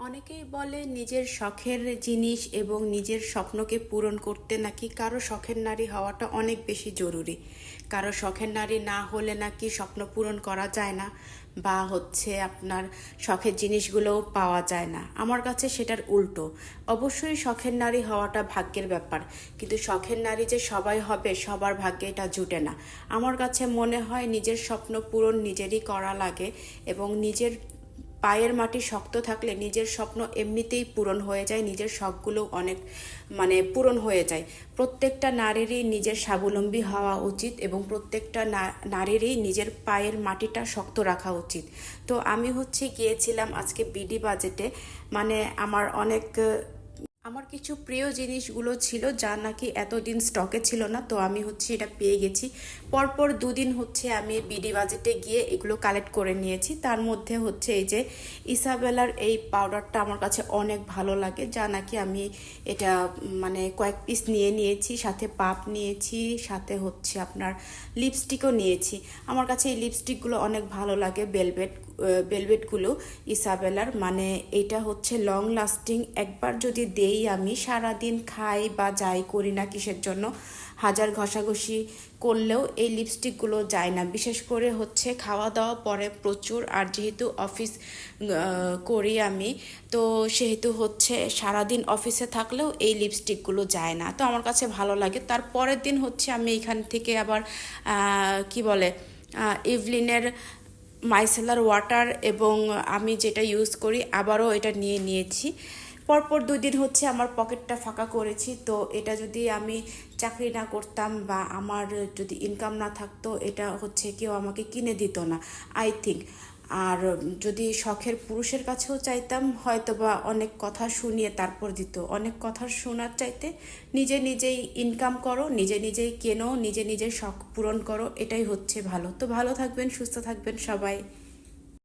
অনেকেই বলে নিজের শখের জিনিস এবং নিজের স্বপ্নকে পূরণ করতে নাকি কারো শখের নারী হওয়াটা অনেক বেশি জরুরি। কারো শখের নারী না হলে নাকি স্বপ্ন পূরণ করা যায় না, বা হচ্ছে আপনার শখের জিনিসগুলোও পাওয়া যায় না। আমার কাছে সেটার উল্টো। অবশ্যই শখের নারী হওয়াটা ভাগ্যের ব্যাপার, কিন্তু শখের নারী যে সবাই হবে সবার ভাগ্যে এটা জুটে না। আমার কাছে মনে হয় নিজের স্বপ্ন পূরণ নিজেরই করা লাগে, এবং নিজের পায়ের মাটি শক্ত থাকলে নিজের স্বপ্ন এমনিতেই পূরণ হয়ে যায়, নিজের শখগুলো অনেক পূরণ হয়ে যায়। প্রত্যেকটা নারীরই নিজের স্বাবলম্বী হওয়া উচিত, এবং প্রত্যেকটা নারীরই নিজের পায়ের মাটিটা শক্ত রাখা উচিত। তো আমি গিয়েছিলাম আজকে বিডি বাজেটে। আমার কিছু প্রিয় জিনিসগুলো ছিল যা নাকি এতদিন স্টকে ছিল না, তো আমি এটা পেয়ে গেছি। পরপর দুদিন আমি বিডি বাজেটে গিয়ে এগুলো কালেক্ট করে নিয়েছি। তার মধ্যে এই যে ইসাবেলার এই পাউডারটা আমার কাছে অনেক ভালো লাগে, যা নাকি আমি এটা কয়েক পিস নিয়েছি, সাথে পাপ নিয়েছি, সাথে আপনার লিপস্টিকও নিয়েছি। আমার কাছে এই লিপস্টিকগুলো অনেক ভালো লাগে, ভেলভেটগুলো ইসাবেলার। এটা লং লাস্টিং। একবার যদি দেই আমি সারাদিন খাই বা যাই করি না কিসের জন্য, হাজার ঘষাঘষি করলেও এই লিপস্টিকগুলো যায় না। বিশেষ করে খাওয়া দাওয়া পরে প্রচুর, আর যেহেতু অফিস করি আমি, তো সেহেতু সারাদিন অফিসে থাকলেও এই লিপস্টিকগুলো যায় না। তো আমার কাছে ভালো লাগে। তার পরের দিন আমি এখান থেকে আবার কি বলে ইভলিনের মাইসেলার ওয়াটার, এবং আমি যেটা ইউজ করি আবারও এটা নিয়েছি। পরপর 2 দিন আমার পকেটটা ফাঁকা করেছি। তো এটা যদি আমি চাকরি না করতাম বা আমার যদি ইনকাম না থাকতো, এটা কেউ আমাকে কিনে দিত না, আই থিঙ্ক। আর যদি শখের পুরুষের কাছেও চাইতাম, হয়তো বা অনেক কথা শুনিয়ে তারপর দিত। অনেক কথা শোনার চাইতে নিজে নিজেই ইনকাম করো, নিজে নিজেই কেনো, নিজে নিজের শখ পূরণ করো, এটাই ভালো। তো ভালো থাকবেন, সুস্থ থাকবেন সবাই।